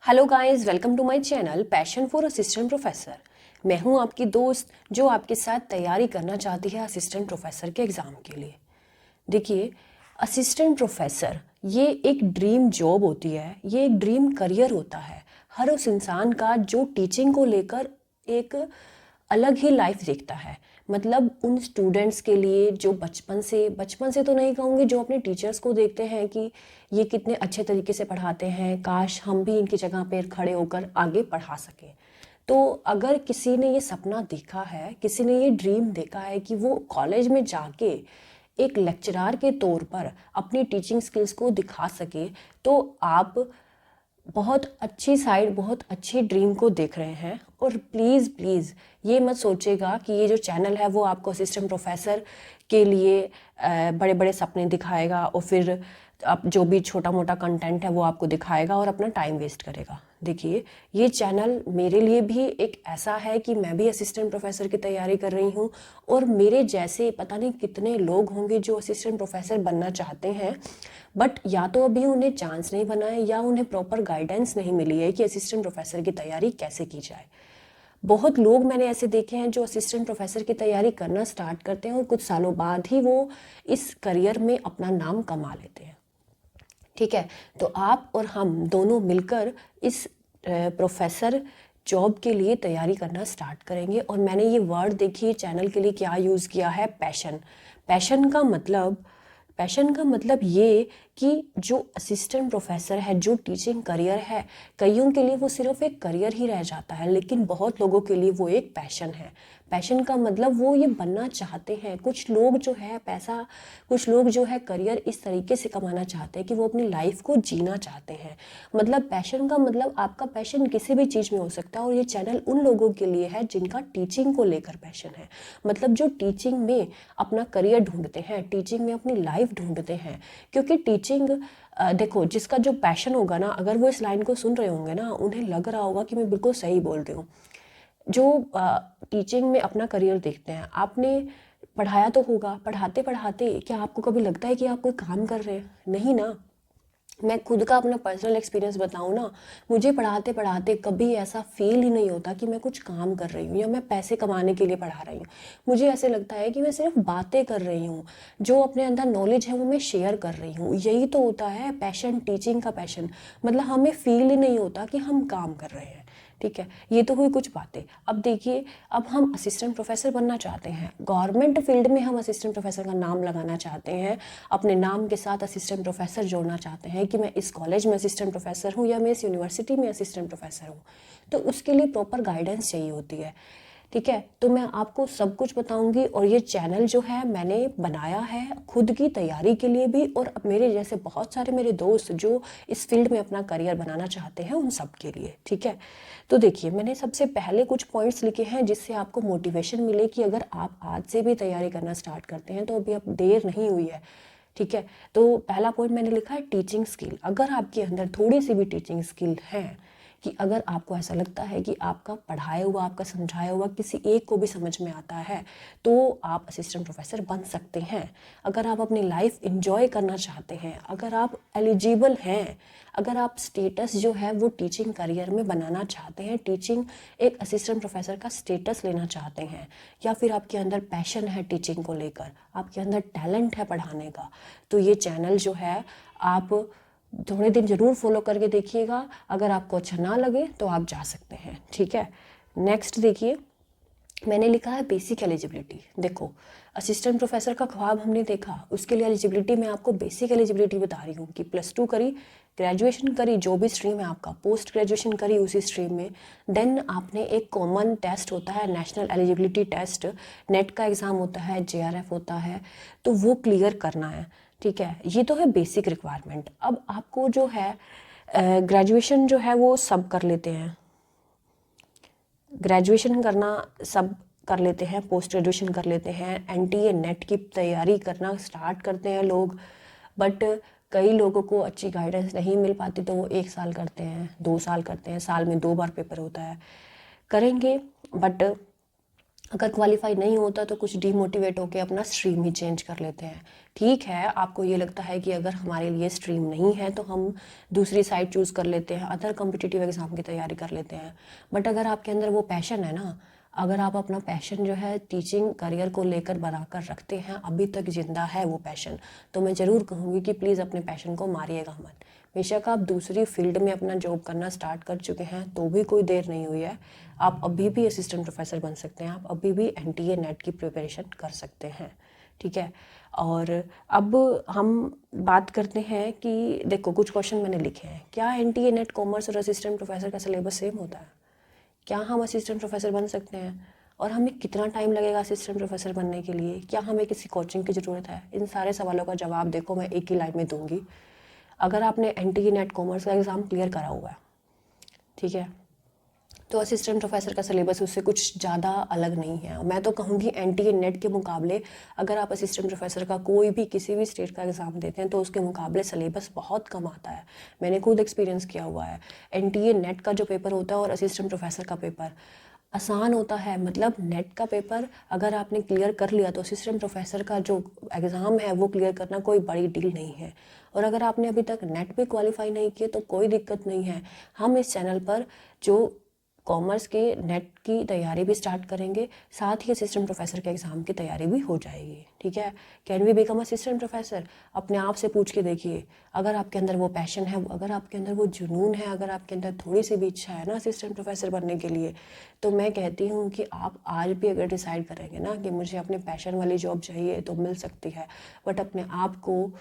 Hello guys, welcome to my channel passion for assistant professor. मैं हूं आपकी दोस्त जो आपके साथ तैयारी करना चाहती है असिस्टेंट प्रोफेसर के एग्ज़ाम के लिए। देखिए, असिस्टेंट प्रोफेसर ये एक ड्रीम जॉब होती है, ये एक ड्रीम करियर होता है हर उस इंसान का जो टीचिंग को लेकर एक अलग ही लाइफ देखता है। मतलब उन स्टूडेंट्स के लिए जो बचपन से तो नहीं कहूँगी, जो अपने टीचर्स को देखते हैं कि ये कितने अच्छे तरीके से पढ़ाते हैं, काश हम भी इनकी जगह पर खड़े होकर आगे पढ़ा सकें। तो अगर किसी ने ये सपना देखा है, किसी ने ये ड्रीम देखा है कि वो कॉलेज में जाके एक लेक्चरार के तौर पर अपनी टीचिंग स्किल्स को दिखा सके, तो आप बहुत अच्छी साइड, बहुत अच्छी ड्रीम को देख रहे हैं। और प्लीज़ प्लीज़ ये मत सोचेगा कि ये जो चैनल है वो आपको असिस्टेंट प्रोफेसर के लिए बड़े बड़े सपने दिखाएगा और फिर आप जो भी छोटा मोटा कंटेंट है वो आपको दिखाएगा और अपना टाइम वेस्ट करेगा। देखिए, ये चैनल मेरे लिए भी एक ऐसा है कि मैं भी असिस्टेंट प्रोफेसर की तैयारी कर रही हूँ और मेरे जैसे पता नहीं कितने लोग होंगे जो असिस्टेंट प्रोफेसर बनना चाहते हैं, बट या तो अभी उन्हें चांस नहीं बना है या उन्हें प्रॉपर गाइडेंस नहीं मिली है कि असिस्टेंट प्रोफेसर की तैयारी कैसे की जाए। बहुत लोग मैंने ऐसे देखे हैं जो असिस्टेंट प्रोफेसर की तैयारी करना स्टार्ट करते हैं और कुछ सालों बाद ही वो इस करियर में अपना नाम कमा लेते हैं। ठीक है, तो आप और हम दोनों मिलकर इस प्रोफेसर जॉब के लिए तैयारी करना स्टार्ट करेंगे। और मैंने ये वर्ड देखिए चैनल के लिए क्या यूज़ किया है, पैशन। पैशन का मतलब ये कि जो असिस्टेंट प्रोफेसर है, जो टीचिंग करियर है, कईयों के लिए वो सिर्फ एक करियर ही रह जाता है, लेकिन बहुत लोगों के लिए वो एक पैशन है। पैशन का मतलब वो ये बनना चाहते हैं। कुछ लोग जो है पैसा, कुछ लोग जो है करियर इस तरीके से कमाना चाहते हैं कि वो अपनी लाइफ को जीना चाहते हैं। मतलब पैशन का मतलब आपका पैशन किसी भी चीज़ में हो सकता है और ये चैनल उन लोगों के लिए है जिनका टीचिंग को लेकर पैशन है। मतलब जो टीचिंग में अपना करियर ढूंढते हैं, टीचिंग में अपनी लाइफ ढूंढते हैं। क्योंकि टीचिंग देखो, जिसका जो पैशन होगा ना, अगर वो इस लाइन को सुन रहे होंगे ना, उन्हें लग रहा होगा कि मैं बिल्कुल सही बोल रही हूँ। जो टीचिंग में अपना करियर देखते हैं, आपने पढ़ाया तो होगा, पढ़ाते पढ़ाते क्या आपको कभी लगता है कि आप कोई काम कर रहे हैं? नहीं ना। मैं खुद का अपना पर्सनल एक्सपीरियंस बताऊँ ना, मुझे पढ़ाते पढ़ाते कभी ऐसा फील ही नहीं होता कि मैं कुछ काम कर रही हूँ या मैं पैसे कमाने के लिए पढ़ा रही हूँ। मुझे ऐसे लगता है कि मैं सिर्फ बातें कर रही हूँ, जो अपने अंदर नॉलेज है वो मैं शेयर कर रही हूँ। यही तो होता है पैशन, टीचिंग का पैशन। मतलब हमें फील ही नहीं होता कि हम काम कर रहे हैं। ठीक है, ये तो हुई कुछ बातें। अब देखिए, अब हम असिस्टेंट प्रोफेसर बनना चाहते हैं, गवर्नमेंट फील्ड में हम असिस्टेंट प्रोफेसर का नाम लगाना चाहते हैं, अपने नाम के साथ असिस्टेंट प्रोफेसर जोड़ना चाहते हैं कि मैं इस कॉलेज में असिस्टेंट प्रोफेसर हूँ या मैं इस यूनिवर्सिटी में असिस्टेंट प्रोफेसर हूँ। तो उसके लिए प्रॉपर गाइडेंस चाहिए होती है। ठीक है, तो मैं आपको सब कुछ बताऊंगी। और ये चैनल जो है मैंने बनाया है खुद की तैयारी के लिए भी, और मेरे जैसे बहुत सारे मेरे दोस्त जो इस फील्ड में अपना करियर बनाना चाहते हैं उन सब के लिए। ठीक है, तो देखिए, मैंने सबसे पहले कुछ पॉइंट्स लिखे हैं जिससे आपको मोटिवेशन मिले कि अगर आप आज से भी तैयारी करना स्टार्ट करते हैं तो अभी अब देर नहीं हुई है। ठीक है, तो पहला पॉइंट मैंने लिखा है टीचिंग स्किल। अगर आपके अंदर थोड़ी सी भी टीचिंग स्किल है, कि अगर आपको ऐसा लगता है कि आपका पढ़ाया हुआ, आपका समझाया हुआ किसी एक को भी समझ में आता है, तो आप असिस्टेंट प्रोफेसर बन सकते हैं। अगर आप अपनी लाइफ इंजॉय करना चाहते हैं, अगर आप एलिजिबल हैं, अगर आप स्टेटस जो है वो टीचिंग करियर में बनाना चाहते हैं, टीचिंग एक असिस्टेंट प्रोफेसर का स्टेटस लेना चाहते हैं, या फिर आपके अंदर पैशन है टीचिंग को लेकर, आपके अंदर टैलेंट है पढ़ाने का, तो ये चैनल जो है आप थोड़े दिन ज़रूर फॉलो करके देखिएगा। अगर आपको अच्छा ना लगे तो आप जा सकते हैं। ठीक है, नेक्स्ट देखिए, मैंने लिखा है बेसिक एलिजिबिलिटी। देखो, असिस्टेंट प्रोफेसर का ख्वाब हमने देखा, उसके लिए एलिजिबिलिटी मैं आपको बेसिक एलिजिबिलिटी बता रही हूँ कि +2 करी, ग्रेजुएशन करी, जो भी स्ट्रीम है आपका, पोस्ट ग्रेजुएशन करी उसी स्ट्रीम में, देन आपने एक कॉमन टेस्ट होता है, नेशनल एलिजिबिलिटी टेस्ट, नेट का एग्ज़ाम होता है, JRF होता है, तो वो क्लियर करना है। ठीक है, ये तो है बेसिक रिक्वायरमेंट। अब आपको जो है ग्रेजुएशन जो है वो सब कर लेते हैं, ग्रेजुएशन करना सब कर लेते हैं, पोस्ट ग्रेजुएशन कर लेते हैं, NTA नेट की तैयारी करना स्टार्ट करते हैं लोग। बट कई लोगों को अच्छी गाइडेंस नहीं मिल पाती तो वो 1 साल करते हैं, 2 साल करते हैं, साल में 2 बार पेपर होता है, करेंगे। बट अगर क्वालिफाई नहीं होता तो कुछ डीमोटिवेट होकर अपना स्ट्रीम ही चेंज कर लेते हैं। ठीक है, आपको ये लगता है कि अगर हमारे लिए स्ट्रीम नहीं है तो हम दूसरी साइड चूज़ कर लेते हैं, अदर कॉम्पिटिटिव एग्ज़ाम की तैयारी कर लेते हैं। बट अगर आपके अंदर वो पैशन है ना, अगर आप अपना पैशन जो है टीचिंग करियर को लेकर बनाकर रखते हैं, अभी तक ज़िंदा है वो पैशन, तो मैं ज़रूर कहूँगी कि प्लीज़ अपने पैशन को मारिएगा मत। बेशक आप दूसरी फील्ड में अपना जॉब करना स्टार्ट कर चुके हैं तो भी कोई देर नहीं हुई है, आप अभी भी असिस्टेंट प्रोफेसर बन सकते हैं, आप अभी भी NTA नेट की प्रिपरेशन कर सकते हैं। ठीक है, और अब हम बात करते हैं कि देखो कुछ क्वेश्चन मैंने लिखे हैं, क्या NTA नेट कॉमर्स और असिस्टेंट प्रोफेसर का सिलेबस सेम होता है? क्या हम असिस्टेंट प्रोफेसर बन सकते हैं? और हमें कितना टाइम लगेगा असिस्टेंट प्रोफेसर बनने के लिए? क्या हमें किसी कोचिंग की ज़रूरत है? इन सारे सवालों का जवाब देखो मैं एक ही लाइन में दूंगी। अगर आपने NTA नेट कॉमर्स का एग्ज़ाम क्लियर करा हुआ है, ठीक है, तो असिस्टेंट प्रोफेसर का सिलेबस उससे कुछ ज़्यादा अलग नहीं है। मैं तो कहूँगी NTA नेट के मुकाबले अगर आप असिस्टेंट प्रोफेसर का कोई भी किसी भी स्टेट का एग्ज़ाम देते हैं तो उसके मुकाबले सिलेबस बहुत कम आता है। मैंने खुद एक्सपीरियंस किया हुआ है। NTA नेट का जो पेपर होता है और असिस्टेंट प्रोफेसर का पेपर आसान होता है। मतलब नेट का पेपर अगर आपने क्लियर कर लिया तो असिस्टेंट प्रोफेसर का जो एग्ज़ाम है वो क्लियर करना कोई बड़ी डील नहीं है। और अगर आपने अभी तक नेट पे क्वालिफाई नहीं किए तो कोई दिक्कत नहीं है, हम इस चैनल पर जो कॉमर्स के नेट की तैयारी भी स्टार्ट करेंगे, साथ ही असिस्टेंट प्रोफेसर के एग्ज़ाम की तैयारी भी हो जाएगी। ठीक है, can we become assistant professor? अपने आप से पूछ के देखिए, अगर आपके अंदर वो पैशन है, अगर आपके अंदर वो जुनून है, अगर आपके अंदर थोड़ी सी भी इच्छा है ना असिस्टेंट प्रोफेसर बनने के लिए, तो मैं कहती हूँ कि आप आज भी अगर डिसाइड करेंगे ना कि मुझे अपने पैशन वाली जॉब चाहिए तो मिल सकती है। बट अपने आप को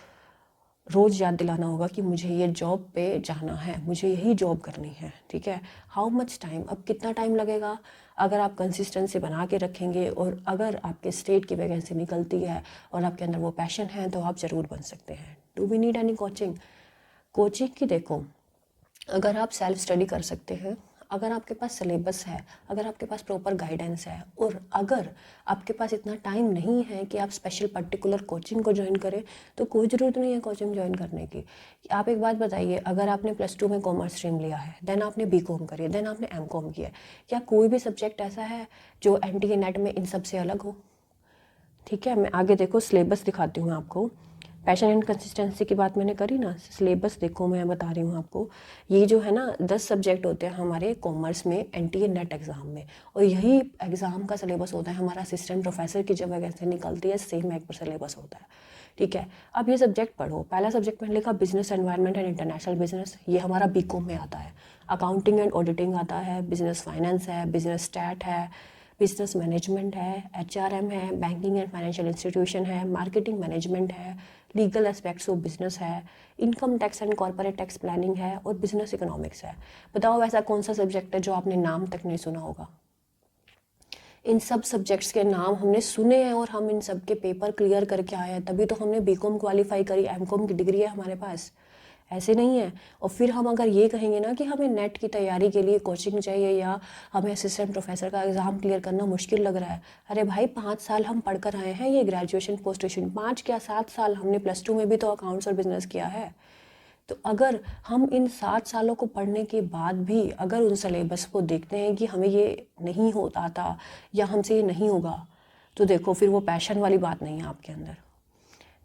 रोज़ याद दिलाना होगा कि मुझे ये जॉब पे जाना है, मुझे यही जॉब करनी है। ठीक है, हाउ मच टाइम, अब कितना टाइम लगेगा? अगर आप कंसिस्टेंसी बना के रखेंगे और अगर आपके स्टेट की वैकेंसी निकलती है और आपके अंदर वो पैशन है तो आप ज़रूर बन सकते हैं। Do we need any coaching? Coaching की देखो, अगर आप सेल्फ स्टडी कर सकते हैं, अगर आपके पास सिलेबस है, अगर आपके पास प्रॉपर गाइडेंस है और अगर आपके पास इतना टाइम नहीं है कि आप स्पेशल पर्टिकुलर कोचिंग को ज्वाइन करें, तो कोई ज़रूरत नहीं है कोचिंग ज्वाइन करने की। आप एक बात बताइए, अगर आपने +2 में कॉमर्स स्ट्रीम लिया है, देन आपने BCom करी है, देन आपने MCom किया है, क्या कोई भी सब्जेक्ट ऐसा है जो NTA नेट में इन सब से अलग हो? ठीक है, मैं आगे देखो सिलेबस दिखाती हूँ आपको। पैशन एंड कंसिस्टेंसी की बात मैंने करी ना, सिलेबस देखो मैं बता रही हूँ आपको। ये जो है ना 10 सब्जेक्ट होते हैं हमारे कॉमर्स में NTA नेट एग्ज़ाम में, और यही एग्ज़ाम का सिलेबस होता है हमारा असिस्टेंट प्रोफेसर की जब वैकेंसी निकलती है, सेम एक पर सिलेबस होता है। ठीक है, अब ये सब्जेक्ट पढ़ो। पहला सब्जेक्ट मैंने लिखा business environment and international business, ये हमारा BCom में आता है। अकाउंटिंग एंड ऑडिटिंग आता है, बिजनेस फाइनेंस है, बिजनेस स्टैट है, बिजनेस मैनेजमेंट है, HRM है, बैंकिंग एंड फाइनेंशियल इंस्टीट्यूशन है, मार्केटिंग मैनेजमेंट है, लीगल एस्पेक्ट्स ऑफ बिजनेस है, income tax and corporate tax planning है और बिजनेस इकोनॉमिक्स है। बताओ ऐसा कौन सा सब्जेक्ट है जो आपने नाम तक नहीं सुना होगा? इन सब सब्जेक्ट्स के नाम हमने सुने हैं और हम इन सब के पेपर क्लियर करके आए हैं, तभी तो हमने BCom क्वालिफाई करी, MCom की डिग्री है हमारे पास। ऐसे नहीं है। और फिर हम अगर ये कहेंगे ना कि हमें नेट की तैयारी के लिए कोचिंग चाहिए या हमें असिस्टेंट प्रोफेसर का एग्ज़ाम क्लियर करना मुश्किल लग रहा है, अरे भाई 5 साल हम पढ़कर आए हैं, ये ग्रेजुएशन पोस्ट ग्रेजुएशन 5 क्या 7 साल, हमने +2 में भी तो अकाउंट्स और बिजनेस किया है। तो अगर हम इन 7 सालों को पढ़ने के बाद भी अगर उन सिलेबस को देखते हैं कि हमें ये नहीं होता था या हमसे ये नहीं होगा, तो देखो फिर वो पैशन वाली बात नहीं है आपके अंदर।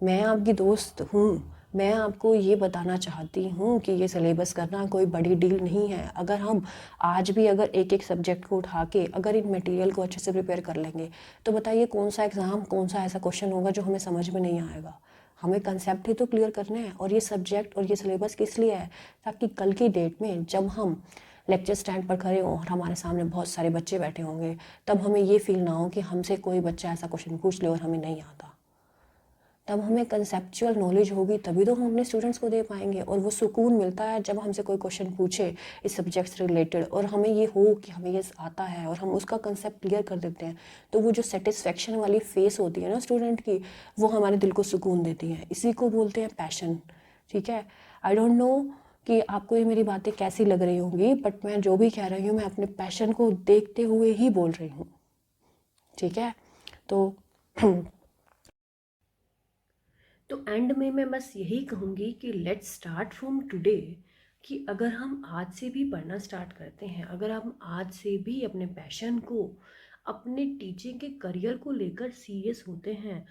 मैं आपकी दोस्त हूँ, मैं आपको ये बताना चाहती हूँ कि ये सिलेबस करना कोई बड़ी डील नहीं है। अगर हम आज भी अगर एक एक सब्जेक्ट को उठा के अगर इन मटेरियल को अच्छे से प्रिपेयर कर लेंगे, तो बताइए कौन सा एग्ज़ाम, कौन सा ऐसा क्वेश्चन होगा जो हमें समझ में नहीं आएगा? हमें कंसेप्ट ही तो क्लियर करने हैं। और ये सब्जेक्ट और ये सिलेबस किस लिए है? ताकि कल की डेट में जब हम लेक्चर स्टैंड पर खड़े हों और हमारे सामने बहुत सारे बच्चे बैठे होंगे, तब हमें ये फील ना हो कि हमसे कोई बच्चा ऐसा क्वेश्चन पूछ ले और हमें नहीं आता। तब हमें कंसेप्चुअल नॉलेज होगी, तभी तो हम अपने स्टूडेंट्स को दे पाएंगे। और वो सुकून मिलता है जब हमसे कोई क्वेश्चन पूछे इस सब्जेक्ट से रिलेटेड और हमें ये हो कि हमें ये आता है और हम उसका कंसेप्ट क्लियर कर देते हैं, तो वो जो सेटिस्फेक्शन वाली फेस होती है ना स्टूडेंट की, वो हमारे दिल को सुकून देती है। इसी को बोलते हैं पैशन। ठीक है, आई डोंट नो कि आपको ये मेरी बातें कैसी लग रही होंगी, बट मैं जो भी कह रही हूँ मैं अपने पैशन को देखते हुए ही बोल रही हूँ। ठीक है, तो तो एंड में मैं बस यही कहूँगी कि लेट्स स्टार्ट फ्रॉम टुडे, कि अगर हम आज से भी पढ़ना स्टार्ट करते हैं, अगर हम आज से भी अपने पैशन को अपने टीचिंग के करियर को लेकर सीरियस होते हैं,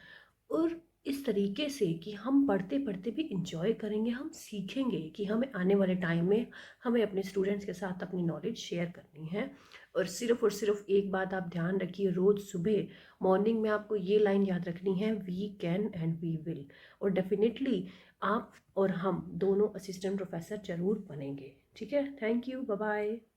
और इस तरीके से कि हम पढ़ते पढ़ते भी इंजॉय करेंगे, हम सीखेंगे कि हमें आने वाले टाइम में हमें अपने स्टूडेंट्स के साथ अपनी नॉलेज शेयर करनी है। और सिर्फ एक बात आप ध्यान रखिए, रोज़ सुबह मॉर्निंग में आपको ये लाइन याद रखनी है, we can and we will. और डेफिनेटली आप और हम दोनों असिस्टेंट प्रोफेसर जरूर बनेंगे। ठीक है, थैंक यू, बाय बाय।